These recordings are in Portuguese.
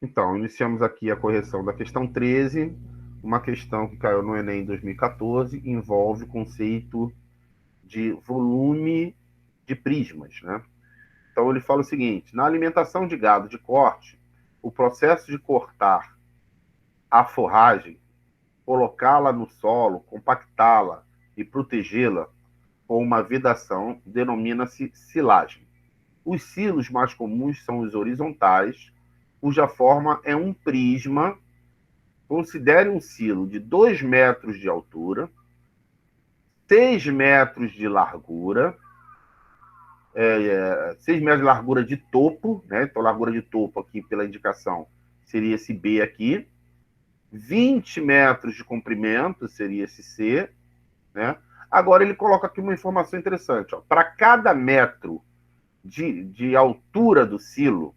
Então, iniciamos aqui a correção da questão 13, uma questão que caiu no Enem em 2014, envolve o conceito de volume de prismas, né? Então, ele fala o seguinte: na alimentação de gado de corte, o processo de cortar a forragem, colocá-la no solo, compactá-la e protegê-la com uma vedação denomina-se silagem. Os silos mais comuns são os horizontais, cuja forma é um prisma. Considere um silo de 2 metros de altura, 6 metros de largura, 6 metros de largura de topo, né? Então, largura de topo aqui, pela indicação, seria esse B aqui. 20 metros de comprimento, seria esse C, né? Agora, ele coloca aqui uma informação interessante. Para cada metro de altura do silo,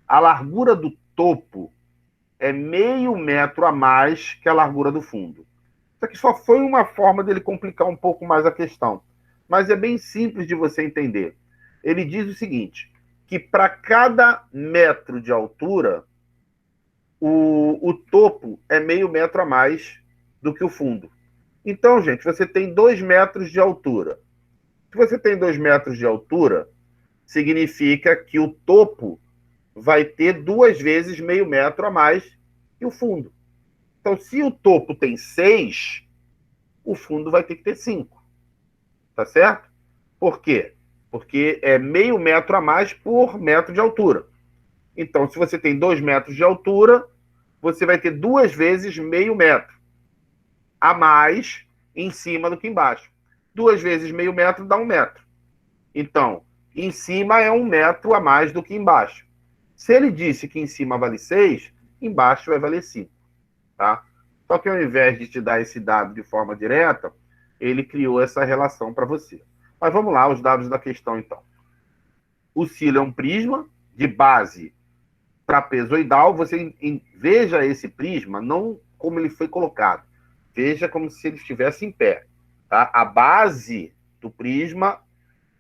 a largura do topo é meio metro a mais que a largura do fundo. Isso aqui só foi uma forma dele complicar um pouco mais a questão. Mas é bem simples de você entender. Ele diz o seguinte, que para cada metro de altura, o topo é meio metro a mais do que o fundo. Então, gente, você tem 2 metros de altura. Se você tem 2 metros de altura, significa que o topo vai ter 2 vezes meio metro a mais que o fundo. Então, se o topo tem 6, o fundo vai ter que ter 5. Tá certo? Por quê? Porque é meio metro a mais por metro de altura. Então, se você tem 2 metros de altura, você vai ter 2 vezes meio metro a mais em cima do que embaixo. 2 vezes meio metro dá 1 metro. Então, em cima é 1 metro a mais do que embaixo. Se ele disse que em cima vale 6, embaixo vai valer 5. Tá? Só que ao invés de te dar esse dado de forma direta, ele criou essa relação para você. Mas vamos lá, os dados da questão, então. O silo é um prisma de base trapezoidal. Você veja esse prisma não como ele foi colocado. Veja como se ele estivesse em pé. Tá? A base do prisma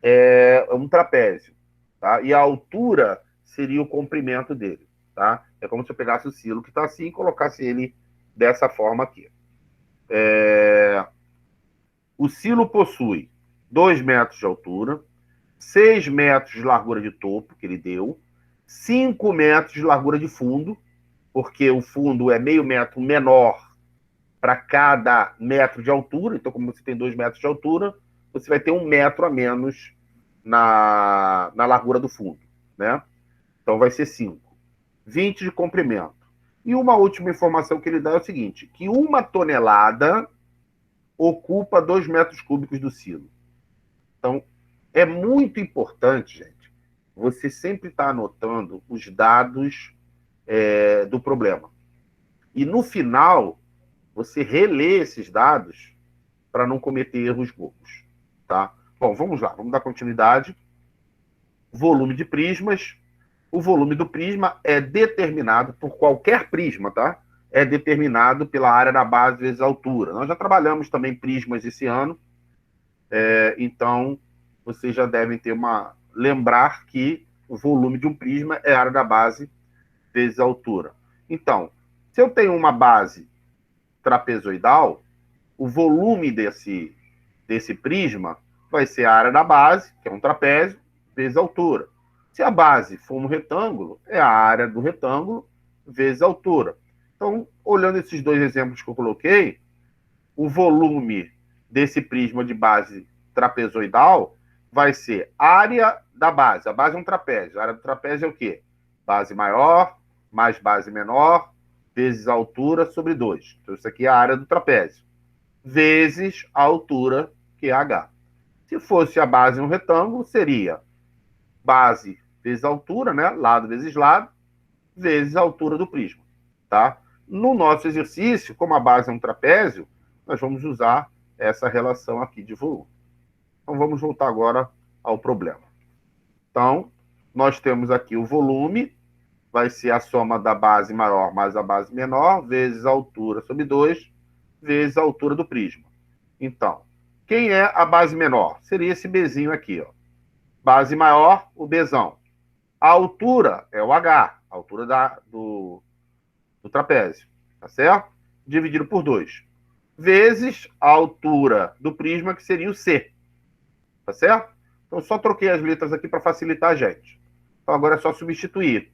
é um trapézio. Tá? E a altura seria o comprimento dele. Tá? É como se eu pegasse o silo que está assim e colocasse ele dessa forma aqui. O silo possui 2 metros de altura, 6 metros de largura de topo, que ele deu, 5 metros de largura de fundo, porque o fundo é meio metro menor para cada metro de altura. Então, como você tem 2 metros de altura, você vai ter 1 metro a menos na largura do fundo, né? Então, vai ser 5. 20 de comprimento. E uma última informação que ele dá é o seguinte, que 1 tonelada ocupa 2 metros cúbicos do silo. Então, é muito importante, gente, você sempre estar anotando os dados do problema. E no final, você relê esses dados para não cometer erros bobos. Tá? Bom, vamos lá, vamos dar continuidade. Volume de prismas. O volume do prisma é determinado por qualquer prisma, tá? É determinado pela área da base vezes a altura. Nós já trabalhamos também prismas esse ano, então vocês já devem ter lembrar que o volume de um prisma é a área da base vezes a altura. Então, se eu tenho uma base trapezoidal, o volume desse prisma vai ser a área da base, que é um trapézio, vezes a altura. Se a base for um retângulo, é a área do retângulo vezes a altura. Então, olhando esses 2 exemplos que eu coloquei, o volume desse prisma de base trapezoidal vai ser área da base. A base é um trapézio. A área do trapézio é o quê? Base maior mais base menor vezes a altura sobre 2. Então, isso aqui é a área do trapézio. Vezes a altura, que é h. Se fosse a base um retângulo, seria base vezes a altura, né? Lado vezes lado, vezes a altura do prisma. Tá? No nosso exercício, como a base é um trapézio, nós vamos usar essa relação aqui de volume. Então, vamos voltar agora ao problema. Então, nós temos aqui o volume, vai ser a soma da base maior mais a base menor, vezes a altura sobre 2, vezes a altura do prisma. Então, quem é a base menor? Seria esse Bzinho aqui, ó. Base maior, o Bzão. A altura é o H, a altura do trapézio, tá certo? Dividido por 2. Vezes a altura do prisma, que seria o C, tá certo? Então, só troquei as letras aqui para facilitar a gente. Então, agora é só substituir.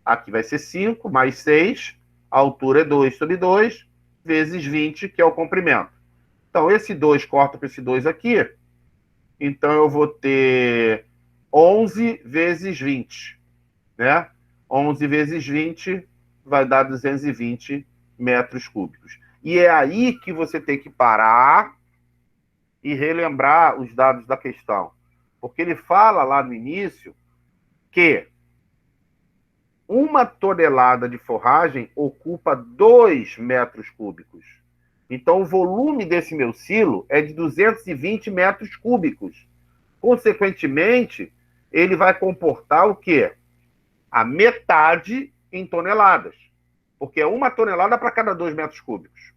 Aqui vai ser 5 mais 6, a altura é 2 sobre 2, vezes 20, que é o comprimento. Então, esse 2 corta para esse 2 aqui, então eu vou ter 11 vezes 20, né? 11 vezes 20 vai dar 220 metros cúbicos. E é aí que você tem que parar e relembrar os dados da questão. Porque ele fala lá no início que 1 tonelada de forragem ocupa 2 metros cúbicos. Então, o volume desse meu silo é de 220 metros cúbicos. Consequentemente, ele vai comportar o quê? A metade em toneladas. Porque é 1 tonelada para cada 2 metros cúbicos.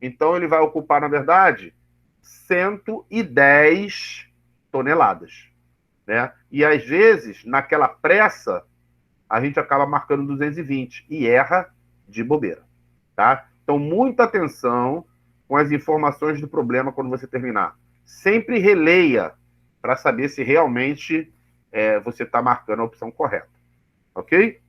Então, ele vai ocupar, na verdade, 110 toneladas. Né? E, às vezes, naquela pressa, a gente acaba marcando 220 e erra de bobeira. Tá? Então, muita atenção com as informações do problema quando você terminar. Sempre releia para saber se realmente você está marcando a opção correta. Ok?